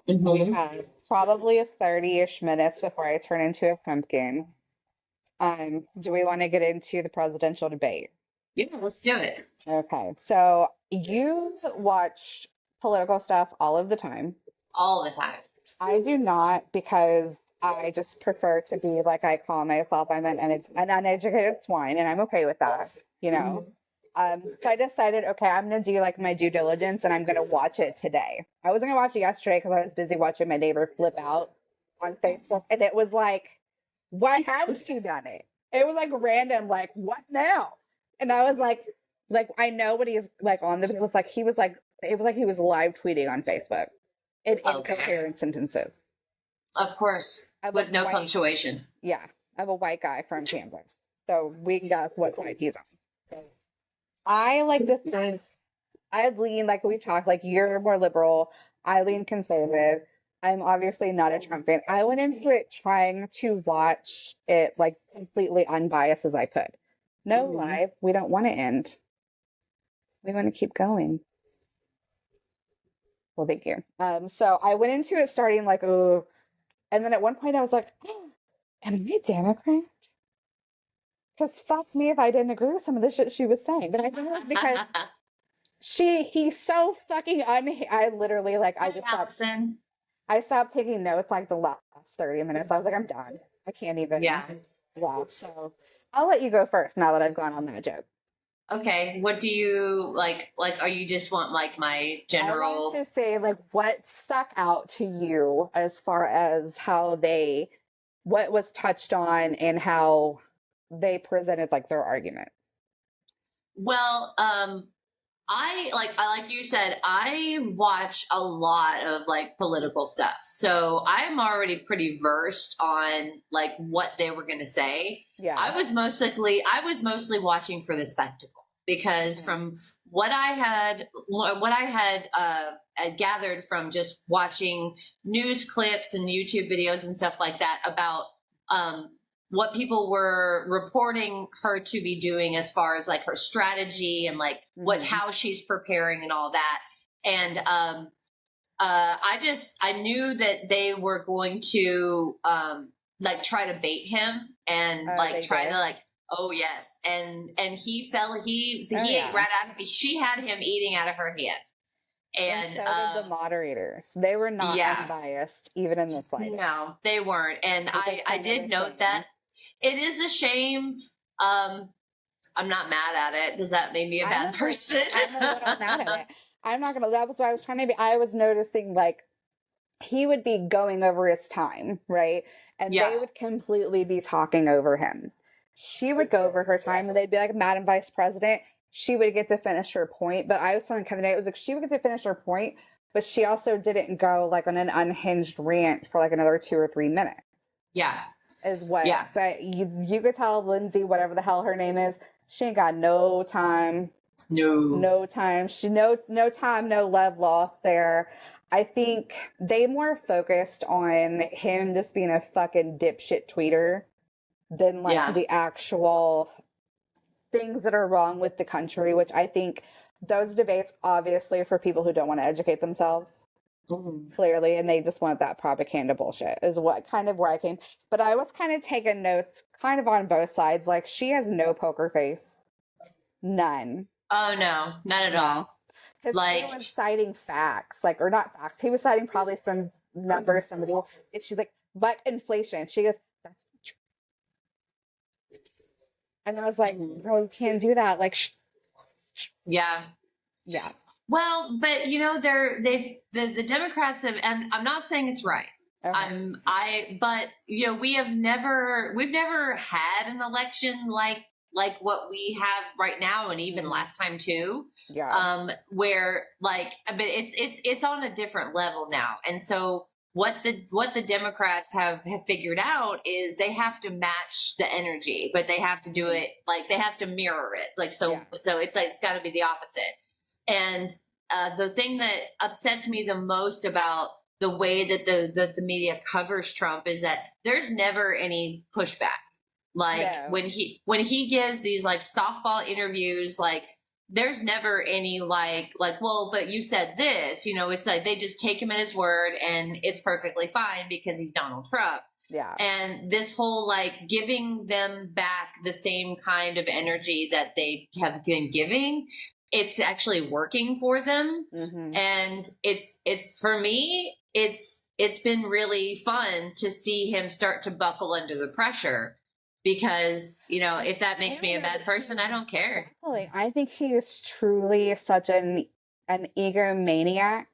We Hmm. have probably a 30-ish minutes before I turn into a pumpkin. Do we want to get into the presidential debate? Yeah, let's do it. Okay, so you watch political stuff all of the time. All the time. I do not because I just prefer to be like I call myself. I'm an uneducated swine, and I'm okay with that, you know. Hmm. So I decided, okay, I'm gonna do like my due diligence, and I'm gonna watch it today. I wasn't gonna watch it yesterday because I was busy watching my neighbor flip out on Facebook, and it was like, why has she done it? It was like random, like what now? And I was like I know what he's like on the. It was like he was live tweeting on Facebook in Okay. incoherent sentences. Of course, Of a with no white, punctuation. yeah, of a white guy from Kansas. So we can guess what side he's on. I like to think I lean like we've talked, like you're more liberal, I lean conservative. I'm obviously not a Trump fan. I went into it trying to watch it like completely unbiased as I could. No Hmm. lie, we don't want to end. We want to keep going. Well, thank you. So I went into it starting like, oh, and then at one point I was like, oh, am I a Democrat? Because fuck me if I didn't agree with some of the shit she was saying. But I think it was because he's so fucking I literally like I Hi, just stopped Allison. I stopped taking notes like the last 30 minutes. I was like, I'm done. I can't even Yeah. laugh. So I'll let you go first now that I've gone on that joke. Okay. What do you like? Like, are you just want like my I want general? to say like what stuck out to you as far as how they what was touched on and how they presented like their argument. Well, I like you said, I watch a lot of like political stuff. So I'm already pretty versed on like what they were going to say. Yeah. I was mostly watching for the spectacle because Mhm. from what I had gathered from just watching news clips and YouTube videos and stuff like that about um what people were reporting her to be doing as far as like her strategy and like what Mhm. how she's preparing and all that. And I knew that they were going to like try to bait him and like They try to did. like, oh yes, and Oh he ate yeah. right out of, she had him eating out of her hand. And And so did the moderators. They were not yeah, unbiased, even in the slightest. no, they weren't. And Which is I kind of did a note that shame. it is a shame. um I'm not mad at it. Does that make me a I'm bad a person? I'm a little mad at it. I'm not gonna. That was what I was trying to be. I was noticing like he would be going over his time, right? And Yeah. they would completely be talking over him. She would go over her time, and they'd be like, "Madam Vice President." She would get to finish her point, but I was telling Kevin, it was like she would get to finish her point, but she also didn't go like on an unhinged rant for like another 2 or 3 minutes. Yeah. Is what, Yeah. but you could tell Lindsay, whatever the hell her name is, she ain't got no time, No. no time. She no time, no love lost there. I think they more focused on him just being a fucking dipshit tweeter than like Yeah. the actual things that are wrong with the country, which I think those debates obviously for people who don't want to educate themselves Mhm. clearly, and they just want that propaganda bullshit is what kind of where I came. But I was kind of taking notes kind of on both sides. Like she has no poker face. None. Oh no, not at None. all. Because he Like, was citing facts, like, or not facts. He was citing probably some numbers, somebody, and she's like, but inflation. She goes, that's not true. And I was like, mhm. bro, you can't do that. Like, Yeah. yeah. Well, but you know, the Democrats have, and I'm not saying it's right. Okay. But you know, we've never had an election like what we have right now, and even Mhm. last time too. Yeah. Where like, but it's on a different level now, and so what the Democrats have figured out is they have to match the energy, but they have to do it like they have to mirror it, like Yeah. so it's like it's got to be the opposite. And the thing that upsets me the most about the way that the media covers Trump is that there's never any pushback. Like No. when he gives these like softball interviews, like there's never any like, well, but you said this, it's like they just take him at his word and it's perfectly fine because he's Donald Trump. Yeah. And this whole like giving them back the same kind of energy that they have been giving, it's actually working for them. Mm-hmm. And it's for me, it's been really fun to see him start to buckle under the pressure, because, if that makes me a bad person, I don't care. Exactly. I think he is truly such an egomaniac.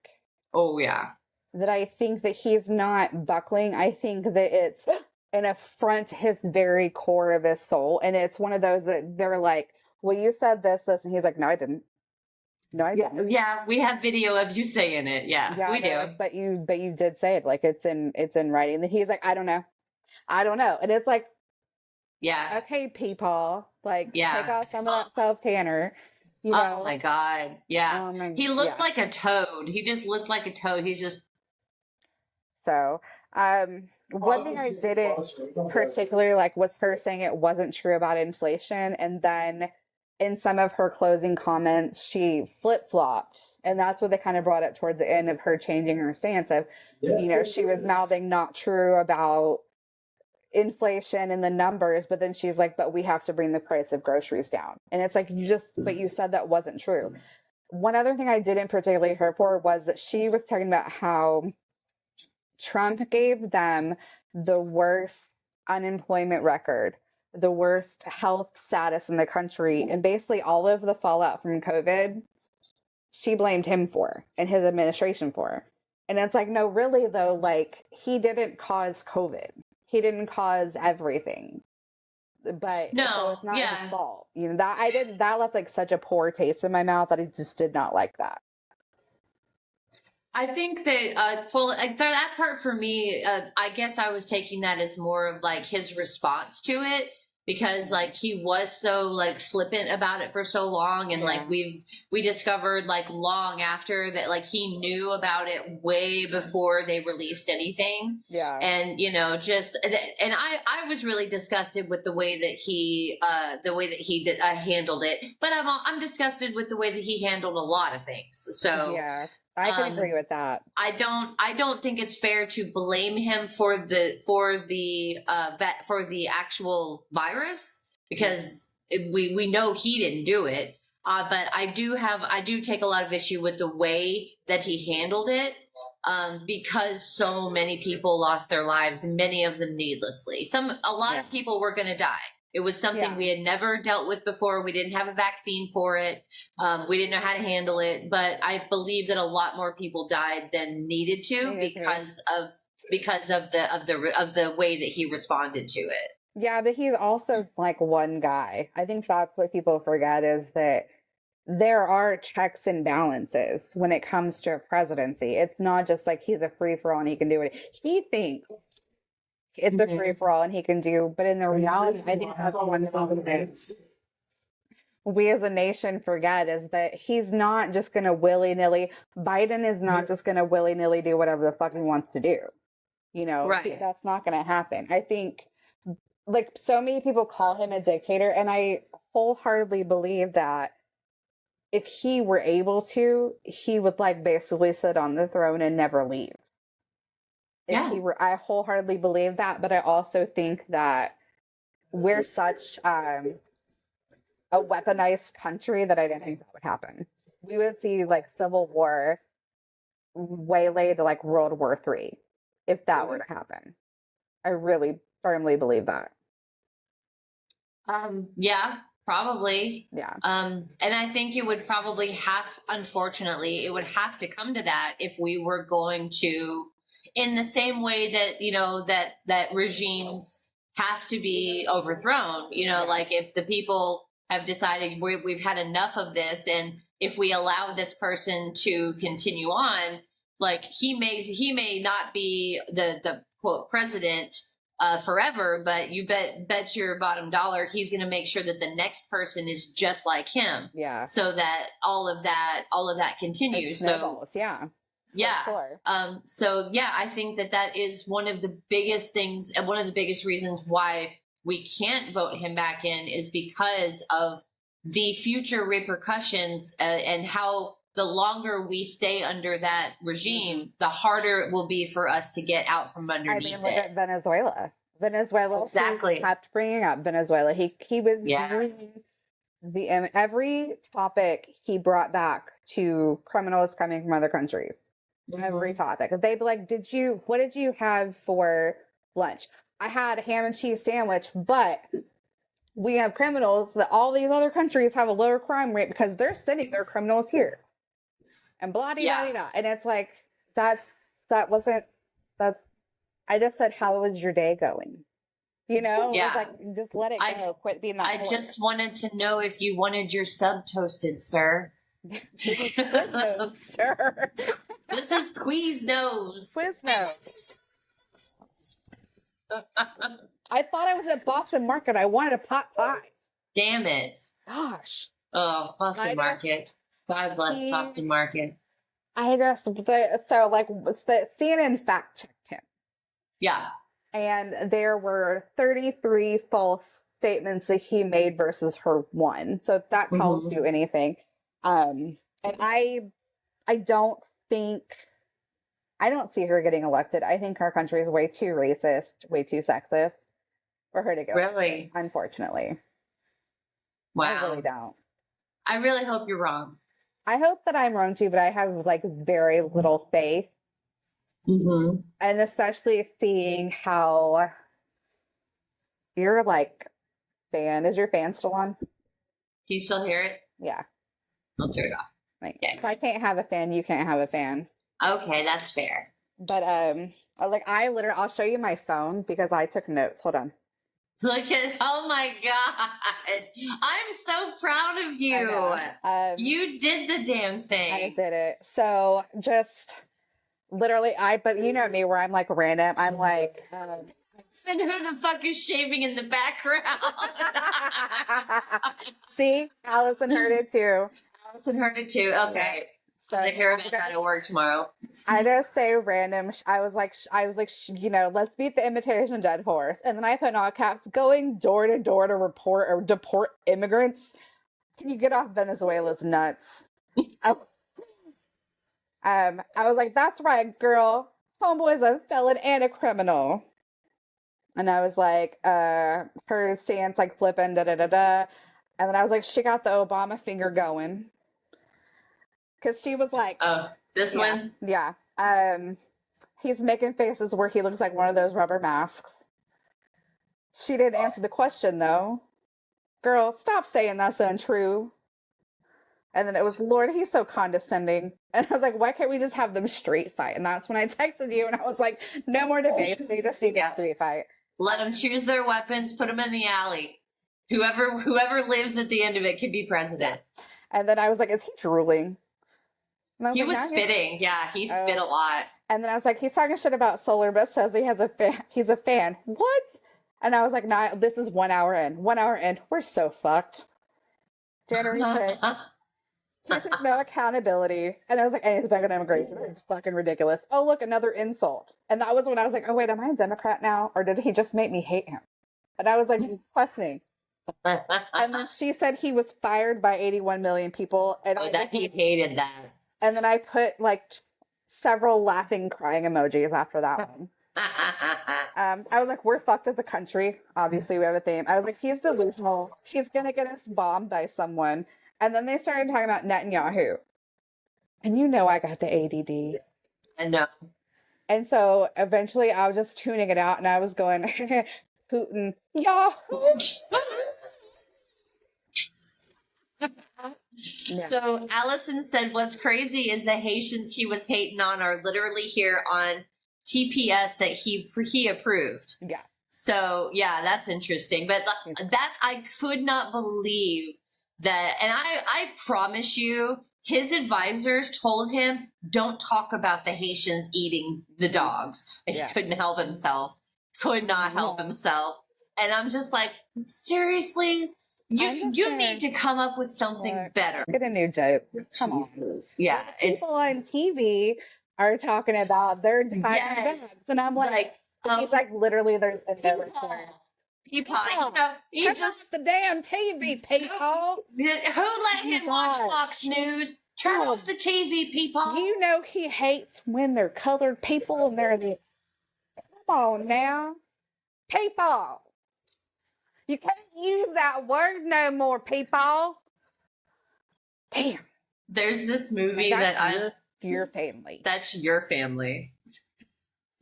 Oh yeah. That I think that he's not buckling. I think that it's an affront to his very core of his soul. And it's one of those that they're like, well, you said this, and he's like, no, I didn't. No, I didn't. Yeah, we have video of you saying it. Yeah, we do. But you did say it. Like it's in writing. And then he's like, I don't know. And it's like, yeah, okay, people, like, yeah, take off some of that self-tanner. Oh my God. Yeah. He looked like a toad. He just looked like a toad. He's just. So, one thing I didn't particularly like was her saying it wasn't true about inflation. And then in some of her closing comments, she flip-flopped. And that's what they kind of brought up towards the end of her changing her stance of, she was mouthing not true about inflation and the numbers, but then she's like, but we have to bring the price of groceries down. And it's like, but you said that wasn't true. One other thing I didn't particularly hear for was that she was talking about how Trump gave them the worst unemployment record, the worst health status in the country, and basically all of the fallout from COVID, she blamed him for and his administration for. And it's like, no, really though, like he didn't cause COVID. He didn't cause everything. But no, so it's not his fault. That left like such a poor taste in my mouth that I just did not like that. I think that that part for me, I guess I was taking that as more of like his response to it, because like he was so like flippant about it for so long, and like we discovered like long after that, like he knew about it way before they released anything. Yeah. And and I was really disgusted with the way that he handled it, but I'm disgusted with the way that he handled a lot of things. So yeah. I can agree with that. I don't think it's fair to blame him for the actual virus, because we know he didn't do it. But I do take a lot of issue with the way that he handled it, because so many people lost their lives, many of them needlessly. A lot of people were going to die. It was something we had never dealt with before. We didn't have a vaccine for it. We didn't know how to handle it. But I believe that a lot more people died than needed to because of the way that he responded to it. Yeah, but he's also like one guy. I think that's what people forget, is that there are checks and balances when it comes to a presidency. It's not just like he's a free for all and he can do it. He thinks it's a free for all and he can do, but in the reality, I think that's one thing that we as a nation forget, is that he's not just going to willy-nilly. Biden is not just going to willy-nilly do whatever the fuck he wants to do. Right. That's not going to happen. I think like so many people call him a dictator, and I wholeheartedly believe that if he were able to, he would like basically sit on the throne and never leave. I wholeheartedly believe that, but I also think that we're such a weaponized country that I didn't think that would happen. We would see like civil war waylaid to like World War III if that were to happen. I really firmly believe that. Yeah, probably. Yeah. And I think it would probably unfortunately, it would have to come to that if we were going to, in the same way that, that regimes have to be overthrown, like if the people have decided we've had enough of this, and if we allow this person to continue on, like he may not be the quote president forever, but you bet your bottom dollar he's going to make sure that the next person is just like him. Yeah. So that all of that continues. So yeah. Sure. So yeah, I think that is one of the biggest things, and one of the biggest reasons why we can't vote him back in is because of the future repercussions and how the longer we stay under that regime, the harder it will be for us to get out from underneath look it. at Venezuela. Venezuela. Exactly. He kept bringing up Venezuela. He was bringing every topic he brought back to criminals coming from other countries. Every topic. They'd be like, what did you have for lunch? I had a ham and cheese sandwich, but we have criminals that all these other countries have a lower crime rate because they're sending their criminals here. And blah de da de da. And it's like, I just said, how was your day going? You know? Yeah. It's like, just let it go. Quit being that I just wanted to know if you wanted your sub toasted, sir. Quiznos, sir. This is Quiznos. Quiznos. I thought I was at Boston Market. I wanted a pot pie. Damn it. Gosh. Oh, Boston Market. God bless Boston Market. CNN fact checked him. Yeah. And there were 33 false statements that he made versus her one. So if that tells you anything. And I don't see her getting elected. I think our country is way too racist, way too sexist for her to go. Really? Unfortunately. Wow. I really don't. I really hope you're wrong. I hope that I'm wrong too, but I have very little faith. And especially seeing how your fan, is your fan still on? Do you still hear it? Yeah. I'll turn it off. If I can't have a fan, you can't have a fan. Okay, that's fair. But I'll show you my phone because I took notes. Hold on. Look at, oh my God. I'm so proud of you. You did the damn thing. I did it. So just literally, but you know me where I'm random. I'm and who the fuck is shaving in the background? See, Allison heard it too. Allison heard it too. Okay. So the hair got to work tomorrow. I just say random. I was like, let's beat the imitation dead horse. And then I put in all caps, going door to door to report or deport immigrants. Can you get off Venezuela's nuts? I was like, that's right, girl. Homeboy's a felon and a criminal. And I was like, her stance flipping, da da da da. And then I was like, she got the Obama finger going. Because she was like, oh, this one? Yeah. He's making faces where he looks like one of those rubber masks. She didn't answer the question, though. Girl, stop saying that's untrue. And then it was, Lord, he's so condescending. And I was like, why can't we just have them street fight? And that's when I texted you, and I was like, no more debates. We just need a street fight. Let them choose their weapons. Put them in the alley. Whoever lives at the end of it can be president. And then I was like, is he drooling? He was spitting. Yeah, he spit a lot. And then I was like, he's talking shit about solar, but says he has a fan. He's a fan. What? And I was like, nah, this is 1 hour in. 1 hour in. We're so fucked. January 6th. He took no accountability. And I was like, anything back on immigration. It's fucking ridiculous. Oh, look, another insult. And that was when I was like, oh, wait, am I a Democrat now? Or did he just make me hate him? And I was like, questioning. And then she said he was fired by 81 million people. And he hated that. And then I put several laughing, crying emojis after that one. I was like, we're fucked as a country. Obviously, we have a theme. I was like, he's delusional. He's going to get us bombed by someone. And then they started talking about Netanyahu. And you know I got the ADD. I know. And so eventually I was just tuning it out and I was going, Putin, Yahoo! Yeah. So Allison said what's crazy is the Haitians he was hating on are literally here on TPS that he approved. Yeah. So yeah, that's interesting. But that I could not believe that. And I promise you, his advisors told him, don't talk about the Haitians eating the dogs. And he couldn't help himself. Could not help himself. And I'm just like, seriously? You need to come up with something better. Get a new joke. Come on. Yeah. People on TV are talking about their entire dogs. And I'm like he's like, literally, there's been no report. Peapod. You know, he Turn just off the damn TV, Peepaw. who let him watch gosh. Fox News? Turn Oh. off the TV, Peapod. You know he hates when they're colored people and they're the. Come on now, Peepaw. You can't use that word no more, Peepaw. Damn. There's this movie That's that I. your family. That's your family.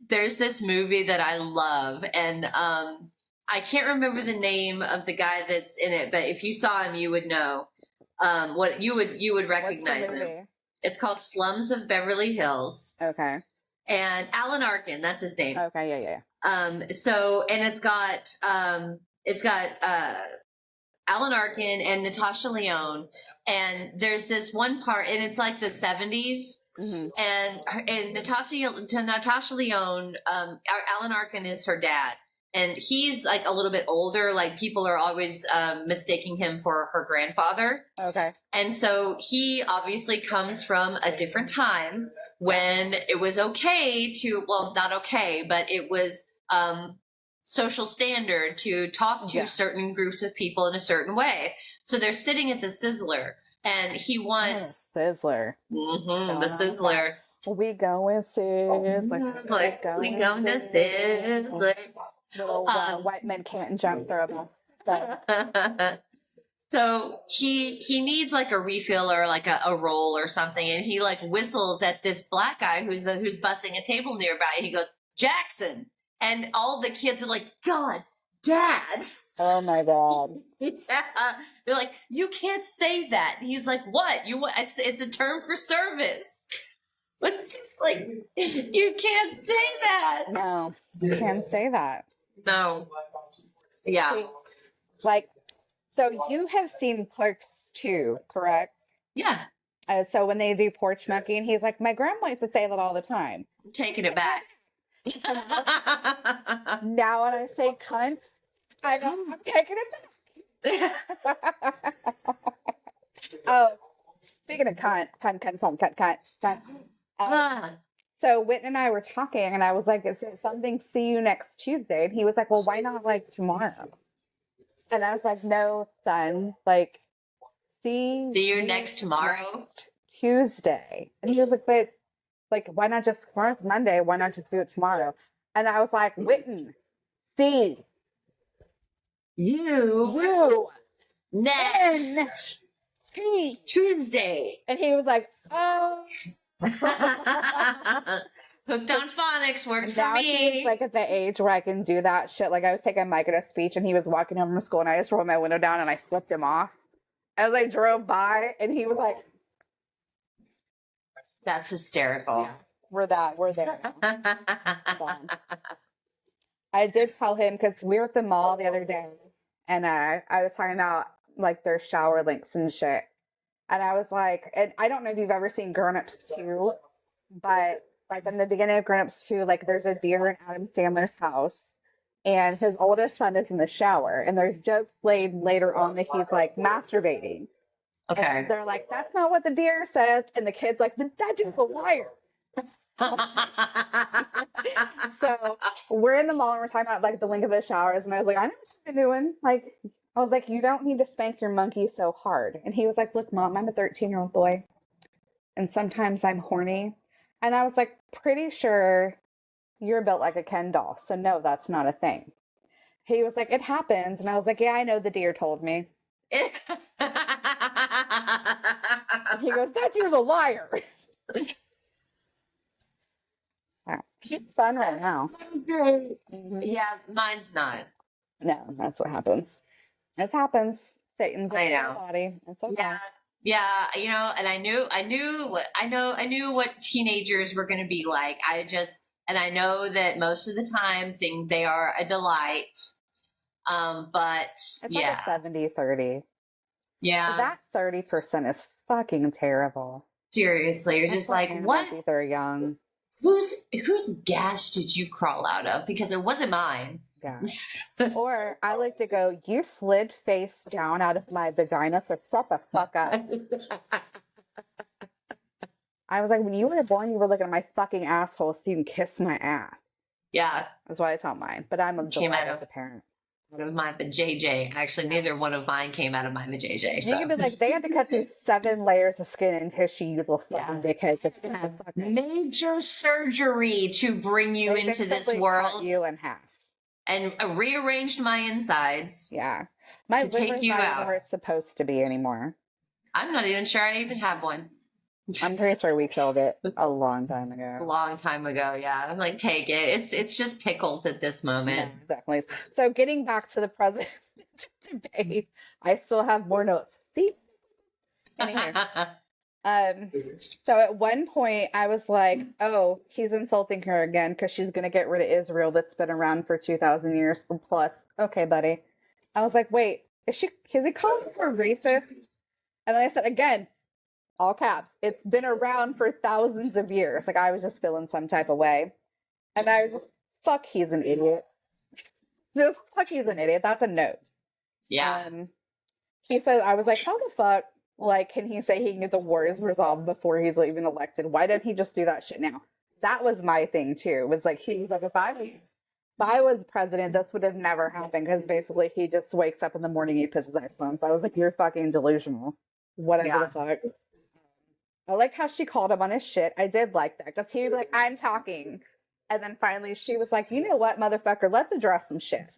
There's this movie that I love, and I can't remember the name of the guy that's in it, but if you saw him, you would know. What you would recognize What's the him. movie? It's called Slums of Beverly Hills, Okay. and Alan Arkin, that's his name. Okay. Yeah. So and it's got Alan Arkin and Natasha Lyonne, and there's this one part, and it's like the 70s. Mm-hmm. And Natasha Lyonne, Alan Arkin is her dad, and he's like a little bit older. Like people are always mistaking him for her grandfather. Okay. And so he obviously comes from a different time when it was okay to, well, not okay, but it was social standard to talk to certain groups of people in a certain way. So they're sitting at the Sizzler. And he wants Sizzler. the Sizzler. We going Sizzler. Like we going to Sizzler. Little white men can't jump through them. So he needs like a refill or like a roll or something, and he like whistles at this black guy who's bussing a table nearby. And he goes, Jackson, and all the kids are like, God, Dad. Oh my God. Yeah. They're like, you can't say that. He's like, what? It's a term for service. But it's just like, you can't say that. No, you can't say that. No. Yeah. Like, so you have seen Clerks 2, correct? Yeah. So when they do porch smoking, he's like, my grandma used to say that all the time. I'm taking it back. Now when I say cunt, I know I'm taking it back. Oh, speaking of cunt. So Whit and I were talking, and I was like, "Is it something? See you next Tuesday." And he was like, "Well, why not like tomorrow?" And I was like, "No, son. Like, see you next tomorrow, Tuesday." And he was like, "But like, why not just tomorrow's Monday? Why not just do it tomorrow?" And I was like, "Witten, see you next Tuesday." And he was like, "Oh." Hooked on phonics worked for Now me. he's like at the age where I can do that shit. Like I was taking Mike at a speech and he was walking home from school and I just rolled my window down and I flipped him off. As I drove by and he was like, That's hysterical. yeah, we're there. I did tell him because we were at the mall the other day and I was talking about like their shower links and shit. And I was like, and I don't know if you've ever seen Grown Ups 2, but like in the beginning of Grown Ups 2, like there's a deer in Adam Sandler's house and his oldest son is in the shower. And there's jokes played later on that he's like masturbating. Okay. And they're like, that's not what the deer says. And the kid's like, that dude's a liar. So we're in the mall and we're talking about like the link of the showers. And I was like, I know what you've been doing. Like, I was like, you don't need to spank your monkey so hard. And he was like, look, Mom, I'm a 13-year-old boy. And sometimes I'm horny. And I was like, pretty sure you're built like a Ken doll. So no, that's not a thing. He was like, it happens. And I was like, yeah, I know, the deer told me. And he goes, that dude's a liar. He's fun right now. Mm-hmm. Yeah, mine's not. No, that's what happens. It happens. Satan's in your body. It's okay. Yeah, you know, and I knew what teenagers were going to be like. I know that most of the time they are a delight. But it's like a 70-30. Yeah. That 30% is fucking terrible. Seriously, you're just like, what? They're young. Whose gas did you crawl out of? Because it wasn't mine. Yeah. Or I like to go, you slid face down out of my vagina, so shut the fuck up. I was like, when you were born, you were looking at my fucking asshole so you can kiss my ass. Yeah. That's what I tell mine. But I'm a delight as a parent. out of my vajayjay. Actually, neither one of mine came out of my vajayjay. You could be like, they had to cut through 7 layers of skin and tissue, you little fucking dickhead. Major surgery to bring you They into this basically world. cut you in half. And rearranged my insides. Yeah. My To take liver's you not even out. where it's supposed to be anymore. I'm not even sure I even have one. I'm pretty sure we killed it a long time A ago. long time ago, yeah. I'm like, take it. It's just pickled at this moment. Yeah, definitely. So getting back to the president debate, I still have more notes. See? Anyway. So at one point I was like, oh, he's insulting her again because she's going to get rid of Israel that's been around for 2,000 years or plus. Okay, buddy. I was like, wait, is he calling her racist? And then I said again, all caps, it's been around for thousands of years. Like I was just feeling some type of way. And I was just, fuck, he's an idiot. Just fuck, he's an idiot. That's a note. Yeah. He said, I was like, how the fuck? Like, can he say he can get the wars resolved before he's even elected? Why didn't he just do that shit now? That was my thing too. Was like, he was like, if I was president, this would have never happened because basically he just wakes up in the morning, he pisses his pants. I was like, you're fucking delusional. Whatever the fuck. I like how she called him on his shit. I did like that because he was like, I'm talking. And then finally she was like, you know what, motherfucker, let's address some shit.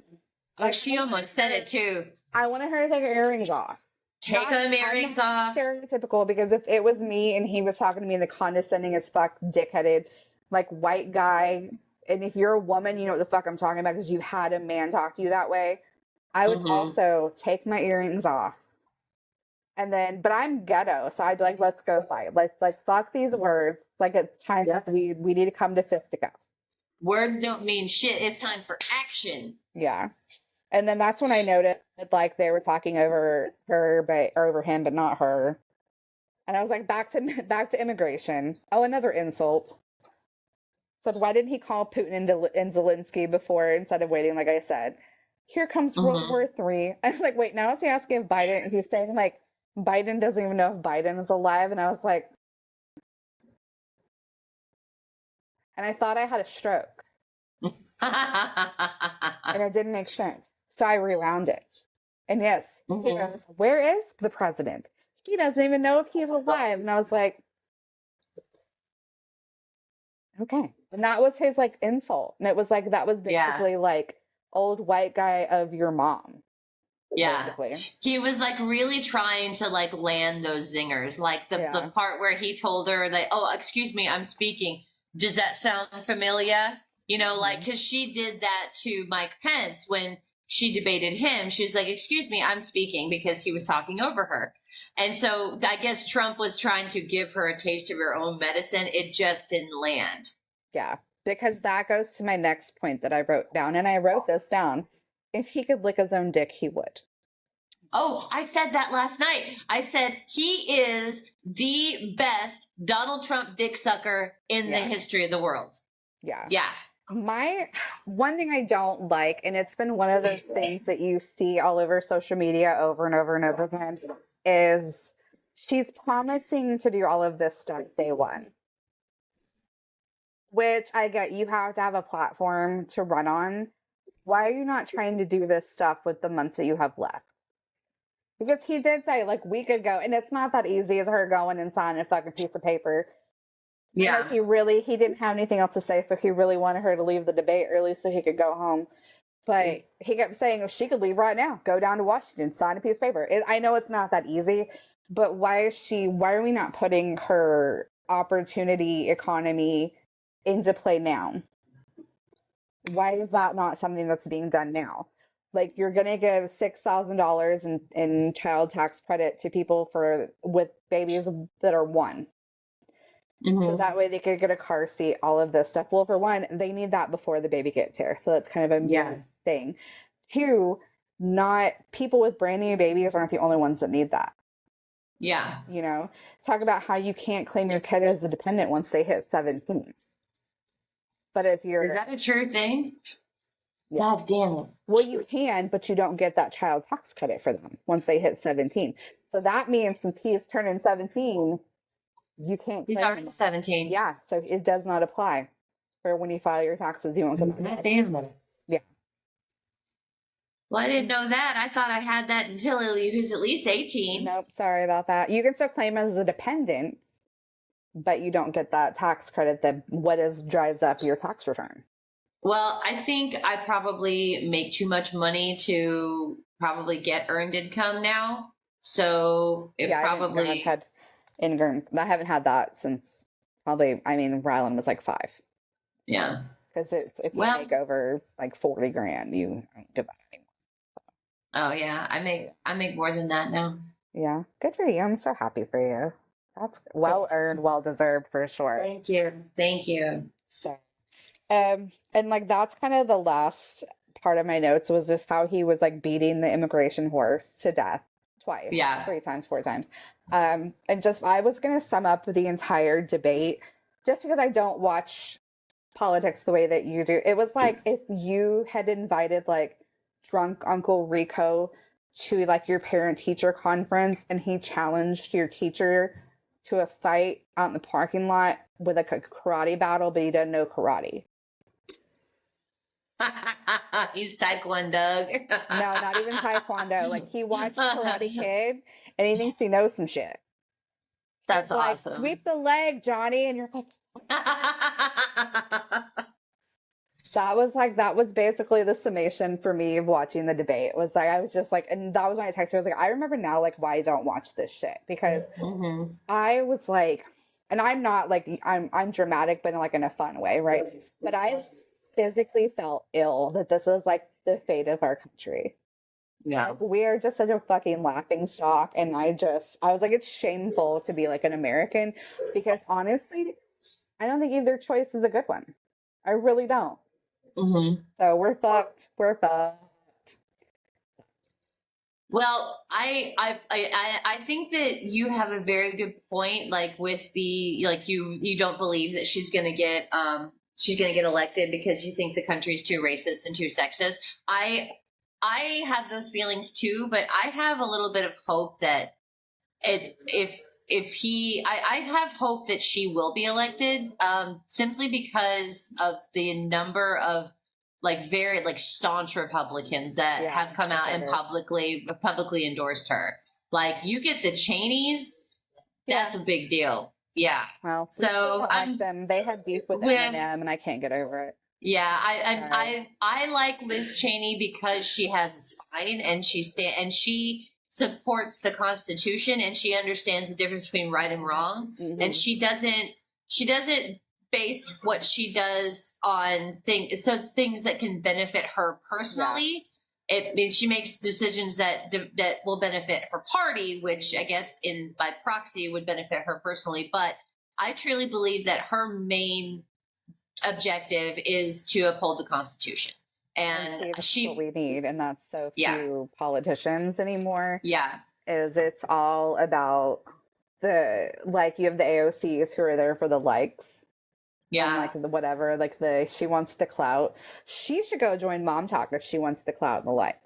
Like, she almost said it too. I want her to take her earrings off. Take them earrings off. Stereotypical, because if it was me and he was talking to me in the condescending as fuck, dickheaded, like white guy, and if you're a woman, you know what the fuck I'm talking about because you had a man talk to you that way, I would also take my earrings off. And then, but I'm ghetto, so I'd be like, let's go fight. Let's like fuck these words. Like it's time. We need to come to fisticuffs. Words don't mean shit. It's time for action. Yeah. And then that's when I noticed that, like, they were talking over her, or over him, but not her. And I was like, back to immigration. Oh, another insult. So why didn't he call Putin and Zelensky before instead of waiting? Like I said, here comes World War III. I was like, wait, now it's asking if Biden. And he's saying like Biden doesn't even know if Biden is alive. And I was like, and I thought I had a stroke, and it didn't make sense. So I rewound it. And yes, he goes, where is the president? He doesn't even know if he's alive. And I was like, okay. And that was his like insult. And it was like, that was basically like old white guy of your mom. Yeah. Basically. He was like really trying to like land those zingers. Like the part where he told her that, oh, excuse me, I'm speaking. Does that sound familiar? You know, like, because she did that to Mike Pence when she debated him. She was like, excuse me, I'm speaking, because he was talking over her. And so I guess Trump was trying to give her a taste of her own medicine. It just didn't land. Yeah, because that goes to my next point that I wrote down. And I wrote this down. If he could lick his own dick, he would. Oh, I said that last night. I said he is the best Donald Trump dick sucker in the history of the world. Yeah. Yeah. My one thing I don't like, and it's been one of those things that you see all over social media over and over and over again, is she's promising to do all of this stuff day one. Which I get, you have to have a platform to run on. Why are you not trying to do this stuff with the months that you have left? Because he did say, like, we could go, and it's not that easy as her going and signing a fucking piece of paper. Yeah. Like he didn't have anything else to say, so he really wanted her to leave the debate early so he could go home. But he kept saying, if she could leave right now, go down to Washington, sign a piece of paper. I know it's not that easy, but why are we not putting her opportunity economy into play now? Why is that not something that's being done now? Like, you're going to give $6,000 in child tax credit to people with babies that are 1. So that way they could get a car seat, all of this stuff. Well, for one, they need that before the baby gets here. So that's kind of a thing. 2, not people with brand new babies aren't the only ones that need that. Yeah. You know, talk about how you can't claim your kid as a dependent once they hit 17. But if you're... Is that a true thing? Yeah. God damn it. Well, you can, but you don't get that child tax credit for them once they hit 17. So that means since he's turning 17... you can't. He's already 17. Yeah, so it does not apply for when you file your taxes. You won't get that. Damn. Yeah. Well, I didn't know that. I thought I had that until he was at least 18. Nope, sorry about that. You can still claim as a dependent, but you don't get that tax credit that drives up your tax return. Well, I think I probably make too much money to probably get earned income now. So it probably. I haven't had that since probably, I mean, Rylan was like 5. Yeah. Because if you make over like 40 grand, you don't do that anymore. Oh yeah, I make more than that now. Yeah, good for you. I'm so happy for you. That's well earned, well deserved for sure. Thank you. So, and like that's kind of the last part of my notes was just how he was like beating the immigration horse to death twice, 3 times, 4 times. And just I was gonna sum up the entire debate just because I don't watch politics the way that you do. It was like if you had invited like drunk Uncle Rico to like your parent teacher conference and he challenged your teacher to a fight out in the parking lot with like a karate battle, but he doesn't know karate. He's Taekwondo. No, not even Taekwondo. Like he watched Karate Kid and he thinks he knows some shit. That's like, awesome. Sweep the leg, Johnny, and you're like that was basically the summation for me of watching the debate. It was like I was just like, and that was when I texted her. I was like, I remember now like why I don't watch this shit because I was like, and I'm not like I'm dramatic, but like in a fun way, right? But I physically felt ill that this is like the fate of our country. Yeah, like, we are just such a fucking laughing stock, and I was like, it's shameful to be like an American because honestly, I don't think either choice is a good one. I really don't. So we're fucked. We're fucked. Well, I think that you have a very good point. Like with the like you don't believe that she's gonna get elected because you think the country's too racist and too sexist. I have those feelings too, but I have a little bit of hope that I have hope that she will be elected, simply because of the number of like very like staunch Republicans that have come out and publicly endorsed her. Like you get the Cheneys, that's a big deal. Yeah. Well, so they had beef with Eminem, and I can't get over it. Yeah, I like Liz Cheney because she has a spine and she supports the Constitution and she understands the difference between right and wrong, and she doesn't base what she does on things. So it's things that can benefit her personally. Yeah. It means she makes decisions that will benefit her party, which I guess by proxy would benefit her personally. But I truly believe that her main objective is to uphold the Constitution, and that's what we need, and that's so few politicians anymore. Yeah, is it's all about you have the AOCs who are there for the likes. Yeah, and like whatever, like she wants the clout. She should go join Mom Talk if she wants the clout and the likes.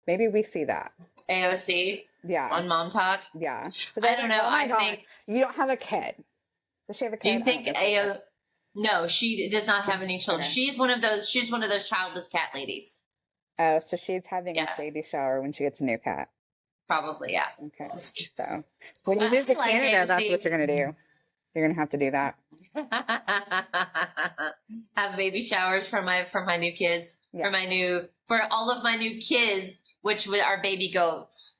Maybe we see that AOC. Yeah, on Mom Talk. Yeah, but I don't know. I think you don't have a kid. Does she have a kid? Do you think No, she does not have any children. Okay. She's one of those childless cat ladies. Oh, so she's having a baby shower when she gets a new cat. Probably, yeah. Okay. So when you move to Canada, that's what you're gonna do. You're gonna have to do that. Have baby showers for my new kids. For all of my new kids, which are baby goats.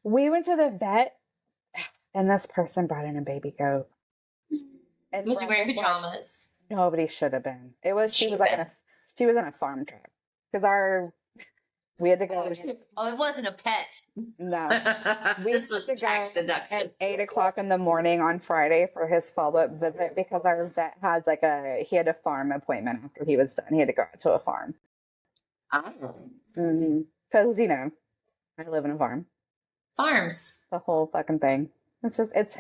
We went to the vet and this person brought in a baby goat. And was he wearing pajamas? Nobody should have been. She was in a farm truck because we had to go. Oh, it wasn't a pet. No, this was tax deduction at 8:00 in the morning on Friday for his follow-up visit because our vet had he had a farm appointment after he was done. He had to go out to a farm. Oh. Because I live in a farm. Farms. The whole fucking thing. It's just it's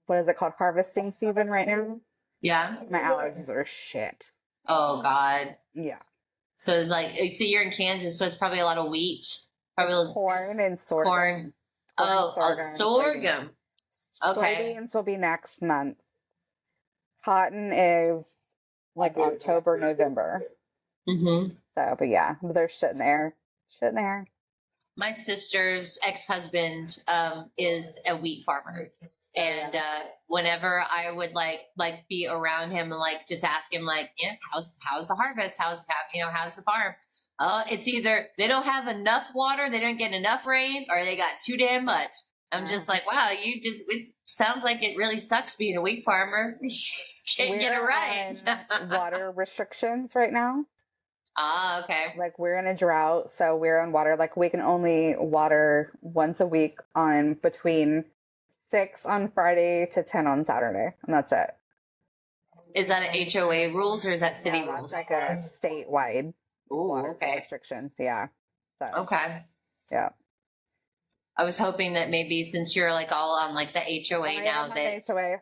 what is it called? Harvesting season right now. Yeah. My allergies are shit. Oh God. Yeah. So it's so you're in Kansas, so it's probably a lot of wheat. Probably corn and sorghum. Corn. Sorghum. Okay. Soybeans will be next month. Cotton is like October, November. Mm-hmm. So, but yeah, they're shitting there. Shitting there. My sister's ex-husband is a wheat farmer. And whenever I would like be around him and like just ask him like, yeah, how's the harvest? How's the farm? It's either they don't have enough water, they don't get enough rain, or they got too damn much. I'm just like, wow, it sounds like it really sucks being a wheat farmer. Can't get it right. On water restrictions right now. Ah, okay. Like we're in a drought, so we're on water. Like we can only water once a week on between 6 on Friday to 10 on Saturday, and that's it. Is that an HOA rules or is that city Yeah, rules? that's like a statewide water okay. restrictions. Yeah. So, Okay. yeah. I was hoping that maybe since you're like all on like the HOA now that HOA.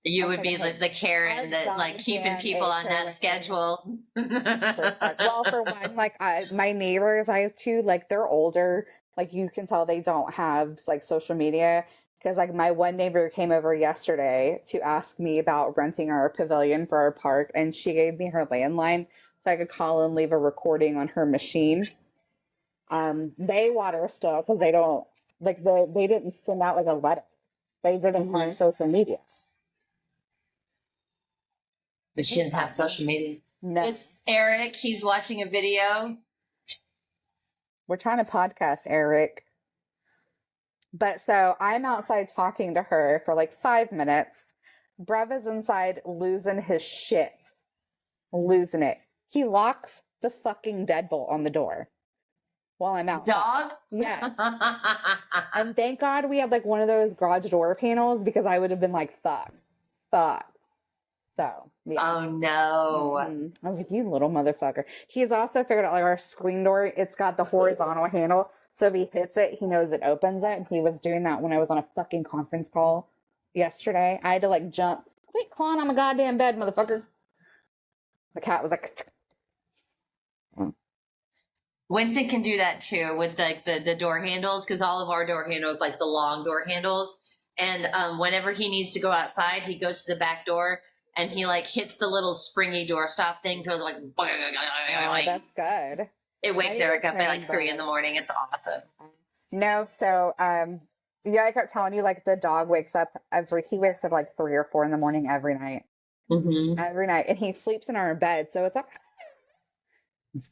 you would be the Karen that like keeping people on that schedule. Well, for one, like my neighbors, I have two, like they're older. Like you can tell they don't have like social media because like my one neighbor came over yesterday to ask me about renting our pavilion for our park, and she gave me her landline so I could call and leave a recording on her machine. They water still because they don't like they didn't send out like a letter. They didn't have social media. But she didn't have social media. No. It's Eric. He's watching a video. We're trying to podcast, Eric. But so I'm outside talking to her for like 5 minutes. Brev is inside losing his shit. Losing it. He locks the fucking deadbolt on the door while I'm out. Dog? Yes. And thank God we had like one of those garage door panels because I would have been like, fuck. So, yeah. Oh no. I was like, you little motherfucker. He's also figured out like our screen door, it's got the horizontal handle. So if he hits it, he knows it opens it. And he was doing that when I was on a fucking conference call yesterday. I had to like jump. Quit clawing on my goddamn bed, motherfucker. The cat was like. Winston can do that too with like the door handles because all of our door handles, like the long door handles. And whenever he needs to go outside, he goes to the back door and he like hits the little springy doorstop thing. So it's like, Oh, that's good. It wakes Eric up at like 3 in the morning. It's awesome. No, so yeah, I kept telling you like the dog wakes up he wakes up like 3 or 4 in the morning every night. Every night, and he sleeps in our bed, so it's like.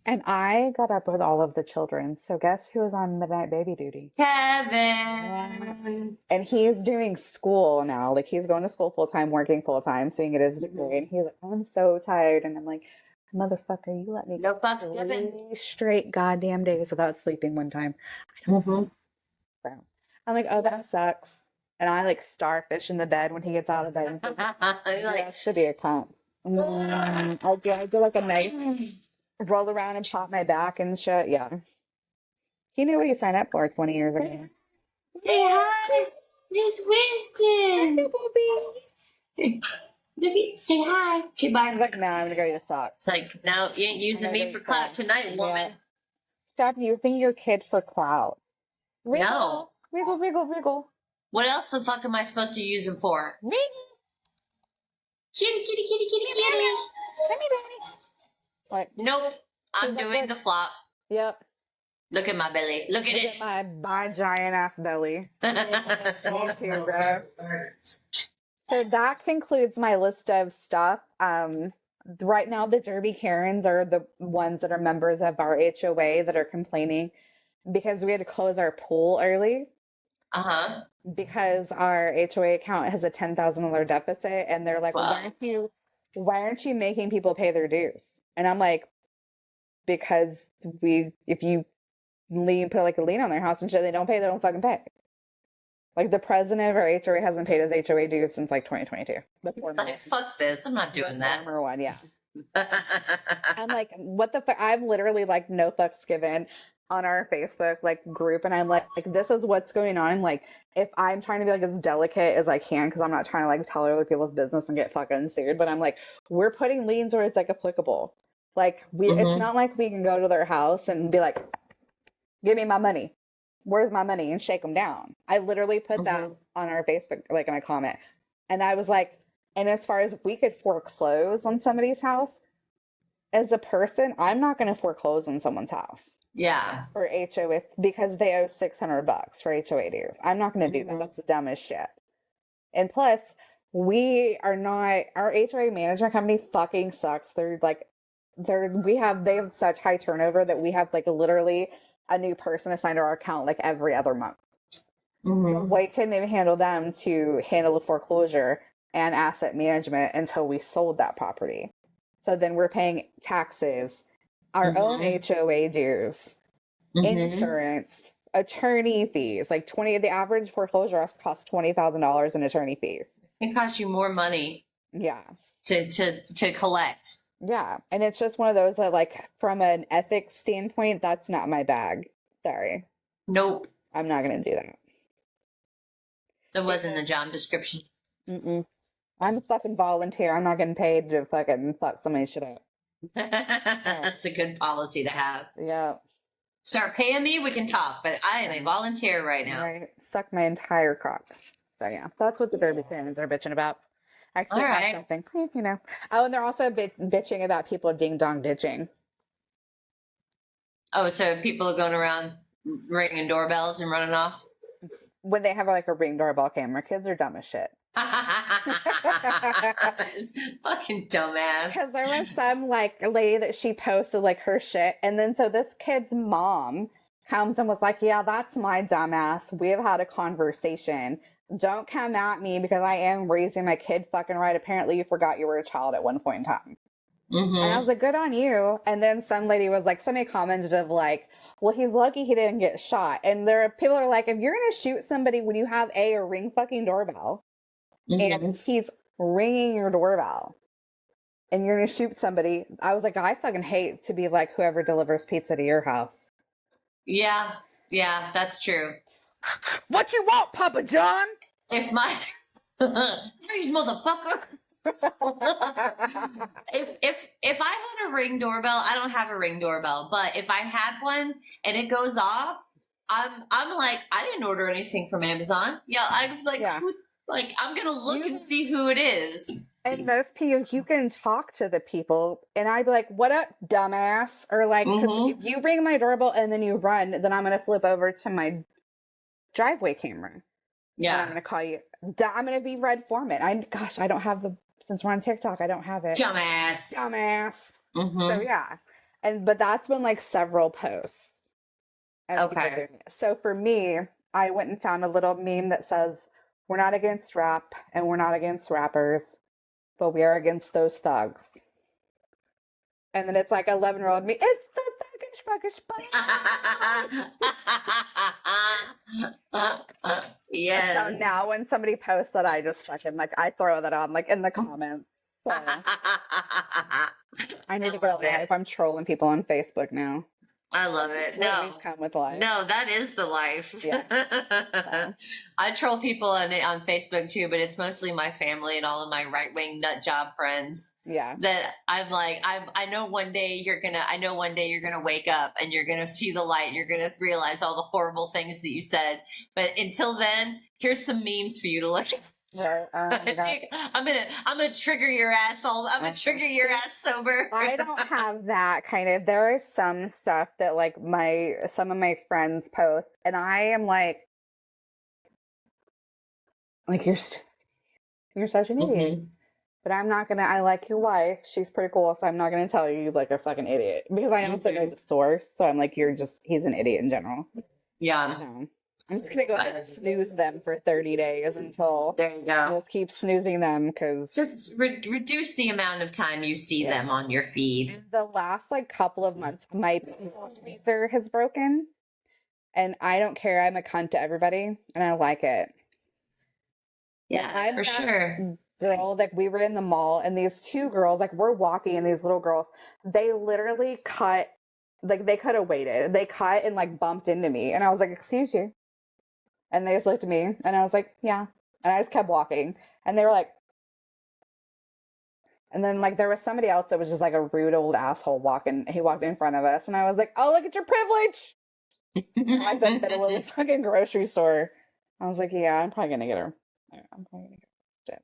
And I got up with all of the children, so guess who was on midnight baby duty? Kevin. And he's doing school now, like he's going to school full time, working full time, so he can get his degree. And he's like, I'm so tired, and I'm like, motherfucker, you let me No fucks 3 given. straight goddamn days without sleeping one time. So I'm like, oh, that sucks. And I like starfish in the bed when he gets out of bed. And that should be a cunt. I do like a nice roll around and pop my back and shit. Yeah. He knew what he signed up for 20 years ago. Say hi. It's Winston. Say hi. He's like, no, I'm gonna go eat a sock. It's like, no, you ain't using me for clout tonight, woman. Stop using your kid for clout. Wriggle, No. Wriggle, wriggle, wriggle. What else the fuck am I supposed to use him for? Wriggle. Kitty, kitty, kitty, kitty, kitty. Come here, baby. Like, Nope. I'm Is that doing good? the flop. yep. Look at my belly. Look at Look it. at my giant ass belly. Thank you, bro. So that concludes my list of stuff. Right now, the Derby Karens are the ones that are members of our HOA that are complaining because we had to close our pool early Uh-huh. because our HOA account has a $10,000 deficit, and they're like, Wow. why aren't you making people pay their dues? And I'm like, because if you put like a lien on their house and shit, they don't pay, they don't fucking pay. Like the president of our HOA hasn't paid his HOA dues since like 2022. The former Like, fuck this. I'm not doing that. former one, yeah. I'm like, what the fuck? I'm literally like, no fucks given on our Facebook like group, and I'm like, this is what's going on. Like, if I'm trying to be like as delicate as I can, because I'm not trying to like tell other people's business and get fucking sued, but I'm like, we're putting liens where it's like applicable. Like, it's not like we can go to their house and be like, give me my money. Where's my money? And shake them down. I literally put that on our Facebook, like in a comment. And I was like, and as far as we could foreclose on somebody's house, as a person, I'm not going to foreclose on someone's house Yeah. or HOA because they owe $600 for HOA dues. I'm not going to do that. Mhm. That's the dumbest shit. And plus, we are not, our HOA management company fucking sucks. They have such high turnover that we have like literally a new person assigned to our account like every other month. Mhm. Why couldn't they handle them to handle the foreclosure and asset management until we sold that property? So then we're paying taxes, our own Mhm. HOA dues, Mhm. insurance, attorney fees. Like the average foreclosure costs $20,000 in attorney fees. It costs you more money Yeah. to collect. Yeah. And it's just one of those that like from an ethics standpoint, that's not my bag. Sorry. Nope. I'm not gonna do that. That wasn't the job description. Mm-mm. I'm a fucking volunteer. I'm not getting paid to fucking fuck somebody's shit up. That's a good policy to have. Yeah. Start paying me, we can talk, but I am a volunteer right now. Right. Suck my entire cock. So yeah, that's what the Derby fans are bitching about. Actually, All that's right. something, you know. Oh, and they're also bitching about people ding dong ditching. Oh, so people are going around ringing doorbells and running off? When they have like a Ring doorbell camera, kids are dumb as shit. Fucking dumbass. Because there was some like lady that she posted like her shit, and then so this kid's mom comes and was like, "Yeah, that's my dumbass. We have had a conversation. Don't come at me because I am raising my kid fucking right. Apparently, you forgot you were a child at one point in time." Mm-hmm. And I was like, "Good on you." And then some lady was like, somebody commented of like, "Well, he's lucky he didn't get shot." And there are people are like, if you're gonna shoot somebody when you have a Ring fucking doorbell. Mm-hmm. And he's ringing your doorbell and you're gonna shoot somebody. I was like, I fucking hate to be like whoever delivers pizza to your house. Yeah, that's true. What you want, Papa John? If my freeze, motherfucker. if I had a Ring doorbell, I don't have a Ring doorbell, but if I had one and it goes off, I'm like, I didn't order anything from Amazon. Yeah, I'm like, Yeah. I'm gonna look and see who it is. And most people, you can talk to the people, and I'd be like, "What up, dumbass?" Or like, 'cause Mhm. if you ring my doorbell and then you run, then I'm gonna flip over to my driveway camera. And I'm Yeah, gonna call you. I'm gonna be Red Foreman. I don't have the. Since we're on TikTok, I don't have it. dumbass. Dumbass. Mhm. So yeah, but that's been like several posts. of people Okay. doing it. So for me, I went and found a little meme that says, "We're not against rap and we're not against rappers, but we are against those thugs." And then it's like 11-year-old me. It's the thuggish buggish. Yes. So now when somebody posts that, I just fucking like I throw that on like in the comments. So I need to go love it. live. I'm trolling people on Facebook now. I love it. Literally No. come with life. No, that is the life. Yeah. So. I troll people on Facebook too, but it's mostly my family and all of my right wing nut job friends. Yeah. That I'm like, I know one day you're gonna wake up and you're gonna see the light. You're gonna realize all the horrible things that you said. But until then, here's some memes for you to look at. Right. Oh my God. I'm gonna trigger your ass I'm gonna trigger your ass sober. I don't have that kind of. There is some stuff that like some of my friends post, and I am like you're such an idiot. Mhm. But I'm not gonna. I like your wife. She's pretty cool, so I'm not gonna tell you like a fucking idiot because I also know the source. So I'm like, he's an idiot in general. Yeah. So I'm just gonna go ahead and snooze them for 30 days until There you go. just keep snoozing them because Just reduce the amount of time you see them on your feed. the last like couple of months, my people pleaser has broken, and I don't care. I'm a cunt to everybody, and I like it. Yeah, I'm for that sure. Girl, like we were in the mall, and these two girls, like we're walking, and these little girls, they literally cut, like they could have waited. They cut and like bumped into me, and I was like, "Excuse you," and they just looked at me, and I was like, "Yeah," and I just kept walking, and they were like. And then, like, there was somebody else that was just like a rude old asshole walking. He walked in front of us, and I was like, "Oh, look at your privilege!" Like the middle of the fucking grocery store. I was like, "Yeah, I'm probably gonna get her. I'm probably gonna get her shit."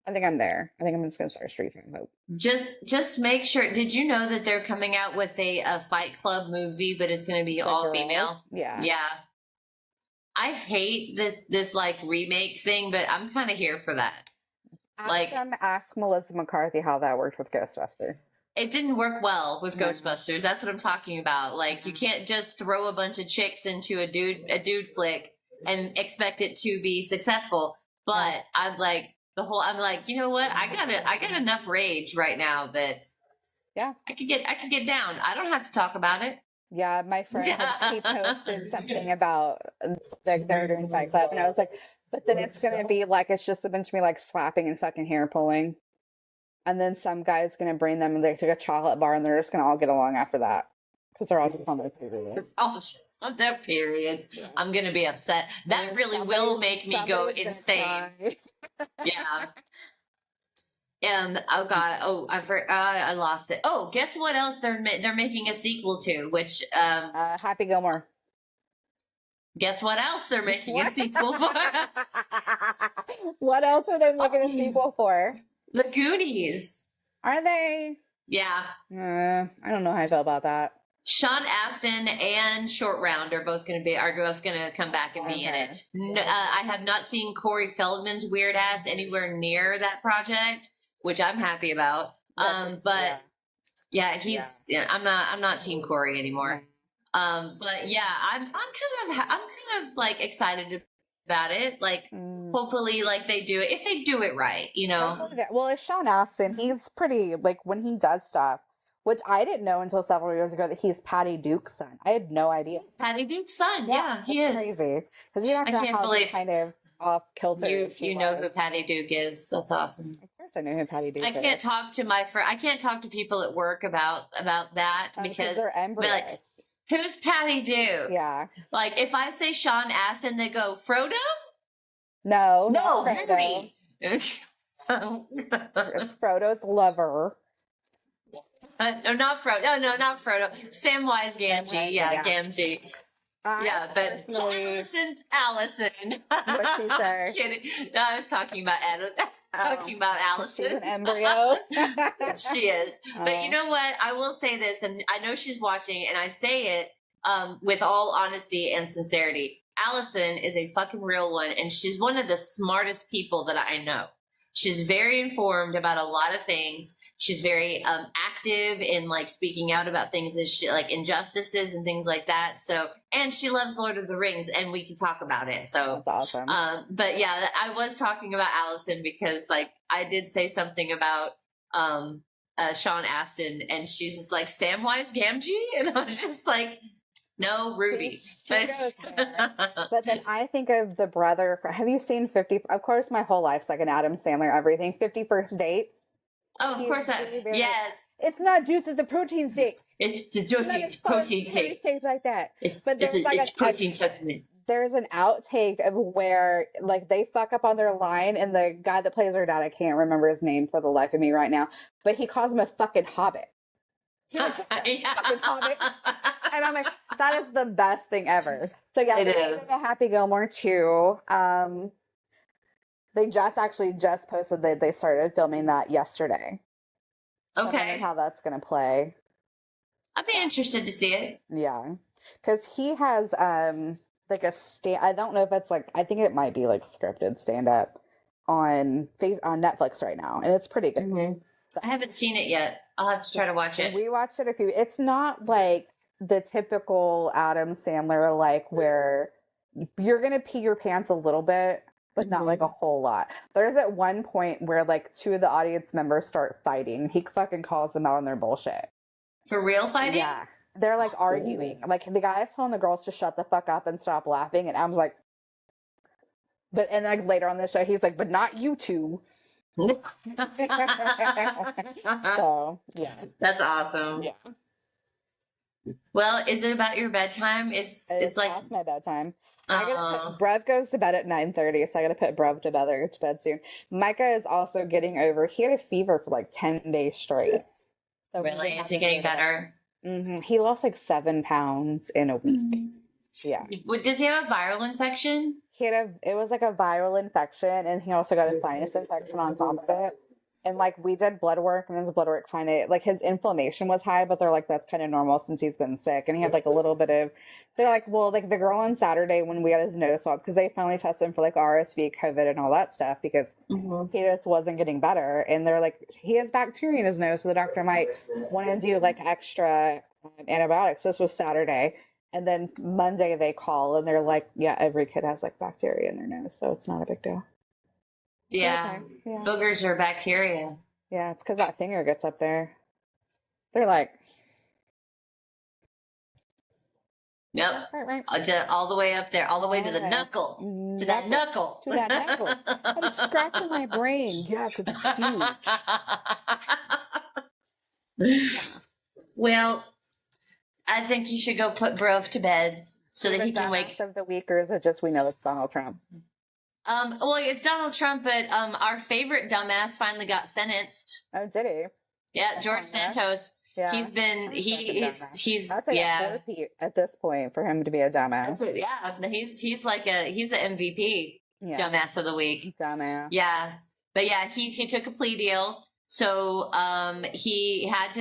I think I'm there. I think I'm just gonna start Street Fighter. Hope. Just make sure. Did you know that they're coming out with a Fight Club movie, but it's going to be The all girls? female? Yeah. Yeah. I hate this like remake thing, but I'm kind of here for that. Ask Melissa McCarthy how that worked with Ghostbuster. It didn't work well with No. Ghostbusters. That's what I'm talking about. Like, you can't just throw a bunch of chicks into a dude flick and expect it to be successful. But I'm like, you know what? I got enough rage right now that I could get down. I don't have to talk about it. Yeah, my friend he posted something about like they're doing Fight Club, and I was like, but then it's gonna be like it's just a bunch of me like slapping and fucking hair pulling, and then some guy's gonna bring them like to a chocolate bar, and they're just gonna all get along after that because they're all just on their period. Oh, just on their periods. I'm gonna be upset. That really will make me go insane. Yeah. And oh god, I lost it. Oh, guess what else they're making a sequel to? Which Happy Gilmore. Guess what else they're making a sequel for? What else are they making a sequel for? The Goonies. Are they? Yeah. I don't know how I feel about that. Sean Astin and Short Round are both going to come back and be in it. No, I have not seen Corey Feldman's weird ass anywhere near that project, which I'm happy about. But I'm not Team Corey anymore. But yeah, I'm kind of like excited about it. Like, hopefully, like they do it if they do it right, you know. Well, it's Sean Astin. He's pretty like when he does stuff, which I didn't know until several years ago that he's Patty Duke's son. I had no idea. Patty Duke's son, yeah, he is crazy. Because you don't know can't how believe kind of off kilter. You know who Patty Duke is. That's awesome. Of course, I know who Patty Duke is. I can't talk to I can't talk to people at work about that because they're embryos. Like, who's Patty Duke? Yeah. Like if I say Sean Astin, they go Frodo. No, Harry. It's Frodo's lover. No, not Frodo. No, not Frodo. Samwise Gamgee. Yeah, Gamgee. But Allison. What's she say? Kidding. No, I was talking about Adam. Talking about Allison. She's an embryo. She is. But you know what? I will say this, and I know she's watching, and I say it with all honesty and sincerity. Allison is a fucking real one, and she's one of the smartest people that I know. She's very informed about a lot of things. She's very active in like speaking out about things as like injustices and things like that. So, and she loves Lord of the Rings, and we can talk about it. So that's awesome. But yeah, I was talking about Allison because like I did say something about Sean Astin, and she's just like Samwise Gamgee, and I was just like, no, Ruby. But then I think of the brother. Have you seen 50? Of course, my whole life's like an Adam Sandler everything. 50 First Dates. Oh, of course. Yeah. It's not juice, it's a protein thing. It's the juice, it's protein thing. Tastes like that. It's protein supplement. There's an outtake of where like they fuck up on their line, and the guy that plays their dad, I can't remember his name for the life of me right now, but he calls him a fucking hobbit. Fucking hobbit. And I'm like, that is the best thing ever. So yeah, it is. Happy Gilmore too. They just posted that they started filming that yesterday. Okay. I don't know how that's gonna play. I'd be interested to see it. Yeah, because he has like a I don't know if it's like, I think it might be like scripted stand up on Netflix right now, and it's pretty good. Mm-hmm. I haven't seen it yet. I'll have to try to watch it. We watched it it's not like the typical Adam Sandler, like where you're gonna pee your pants a little bit, but not like a whole lot. There's at one point where like two of the audience members start fighting. He fucking calls them out on their bullshit. For real fighting? Yeah. They're like arguing. Like the guy's telling the girls to shut the fuck up and stop laughing, and I'm like, and like later on the show he's like, but not you two. So yeah, that's awesome. Yeah. Well, is it about your bedtime? It's like past my bedtime. Brev goes to bed at 9:30, so I gotta put Brev to bed soon. Micah is also getting over. He had a fever for like 10 days straight. So really, is he getting better? Mm-hmm. He lost like 7 pounds in a week. Yeah. Does he have a viral infection? it was like a viral infection, and he also got a sinus infection on top of it. And like we did blood work, and his blood work kind of like his inflammation was high, but they're like that's kind of normal since he's been sick, and he had like a little bit of. They're like, well, like the girl on Saturday when we had his nose swab because they finally tested him for like RSV, COVID, and all that stuff because he just wasn't getting better, and they're like he has bacteria in his nose, so the doctor might want to do like extra antibiotics. This was Saturday. And then Monday they call and they're like, yeah, every kid has like bacteria in their nose, so it's not a big deal. Yeah. Okay. Yeah. Boogers are bacteria. Yeah, it's because that finger gets up there. They're like, Yep. right. All the way up there, all the way to the Yeah. knuckle. To that knuckle. To that knuckle. I'm scratching my brain. Yes, it's huge. Well, I think you should go put Brove to bed so that he can wake. Of the week, or is it just we know it's Donald Trump? Well, it's Donald Trump, but our favorite dumbass finally got sentenced. Oh, did he? Yeah, George Santos. Yeah. He's been he's That's like a repeat at this point for him to be a dumbass. Yeah, he's the MVP dumbass of the week. Dumbass. Yeah, but yeah, he took a plea deal. So he had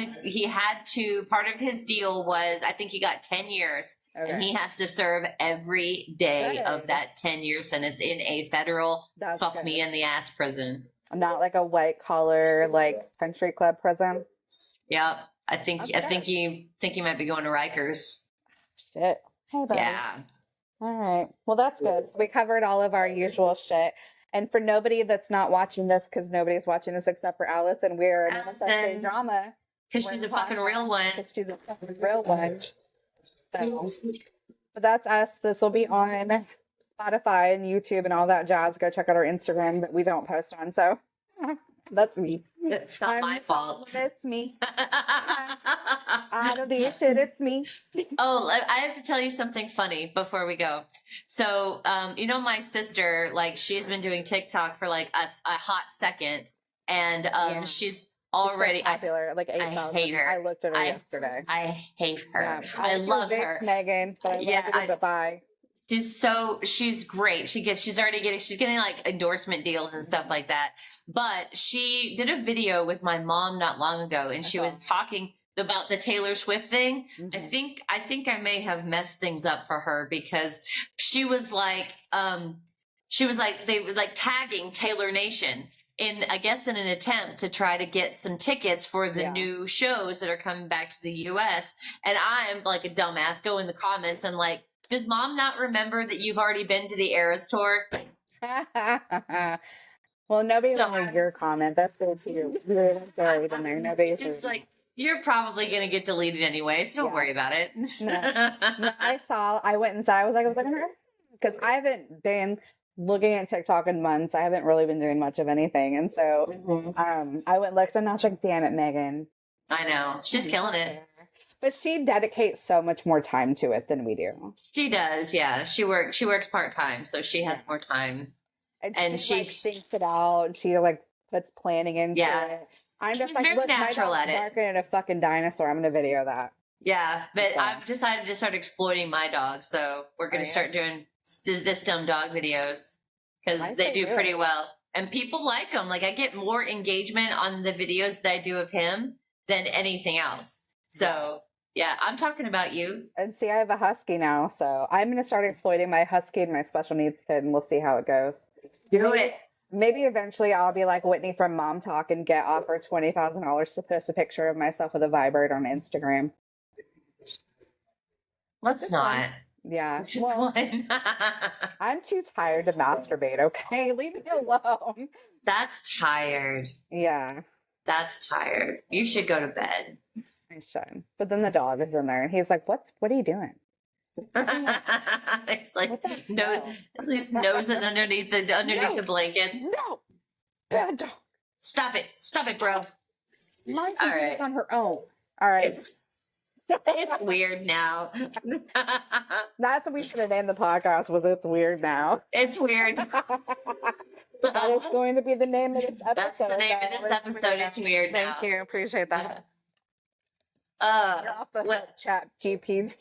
to part of his deal was I think he got 10 years. Okay. And he has to serve every day of that 10-year sentence in a federal fuck me in the ass prison. Not like a white collar like country club prison. Yep. I think you might be going to Rikers. Shit. Hey, buddy. Yeah. All right. Well, that's good. So we covered all of our usual shit. And for nobody that's not watching this, because nobody's watching this except for Alice, and we're an MSSA drama. Because she's a fucking real one. Because she's a fucking real one. So, but that's us. This will be on Spotify and YouTube and all that jazz. Go check out our Instagram that we don't post on. So that's me. It's not my fault. It's me. I don't do shit. It's me. Oh, I have to tell you something funny before we go. So, my sister, like, she's been doing TikTok for like a hot second, and she's already so popular. Like 8,000. I hate her. I looked at her yesterday. I hate her. Yeah, I love her, Megan. But I love her. But bye. She's great. She's getting like endorsement deals and stuff like that. But she did a video with my mom not long ago, and she was talking about the Taylor Swift thing. Mm-hmm. I think I may have messed things up for her because she was like they were like tagging Taylor Nation in an attempt to try to get some tickets for the new shows that are coming back to the US. And I'm like a dumbass, go in the comments and like, does mom not remember that you've already been to the Eras tour? Well, nobody's on your comment. That's good too. You're buried in there. Nobody's like, you're probably going to get deleted anyway, so don't worry about it. No, I went inside. I was like, because I haven't been looking at TikTok in months. I haven't really been doing much of anything. And so I went and looked, and I was like, damn it, Megan. I know. She's killing it. But she dedicates so much more time to it than we do. She does, yeah. She works part-time, so she has more time. And she like, thinks it out. She like puts planning into it. I'm She's just like, very natural at it. Barking at a fucking dinosaur. I'm gonna video that. Yeah, but I've decided to start exploiting my dog, so we're gonna start doing this dumb dog videos because they do pretty well, and people like them. Like I get more engagement on the videos that I do of him than anything else. So yeah, I'm talking about you. And see, I have a husky now, so I'm gonna start exploiting my husky and my special needs kid, and we'll see how it goes. Do it. Maybe eventually I'll be like Whitney from Mom Talk and get offered $20,000 to post a picture of myself with a vibrator on Instagram. Let's not. Yeah. Well, I'm too tired to masturbate, okay? Leave me alone. That's tired. Yeah. That's tired. You should go to bed. I should. But then the dog is in there and he's like, what are you doing? It's like he's nosing underneath the blankets. No, bad dog. Stop it, bro. Mine can on her own. All right, it's weird now. That's what we should have named the podcast. Was it's weird now? It's weird. That is going to be the name of this episode. That's the name of this episode. It's weird now. Thank you. Appreciate that. You're off the chat GPT.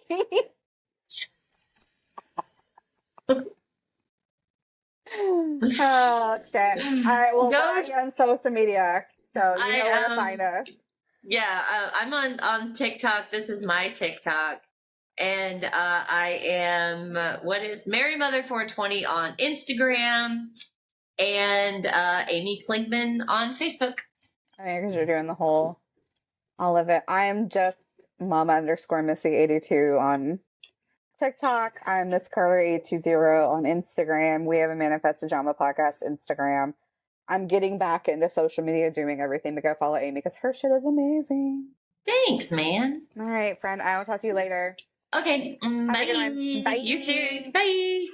Oh, shit. All right, well, Go we're on social media, so you I know where to find us. Yeah, I'm on TikTok. This is my TikTok, and I am what is Mary Mother 420 on Instagram, and Amy Klinkman on Facebook. I mean, because you're doing the whole, all of it. I am just mama_missy82 on TikTok. I'm Miss Carter820 on Instagram. We have a Manifest Drama podcast Instagram. I'm getting back into social media, doing everything, but go follow Amy because her shit is amazing. Thanks, man. All right, friend. I will talk to you later. Okay, Have a bye. good one. Bye. You too. Bye.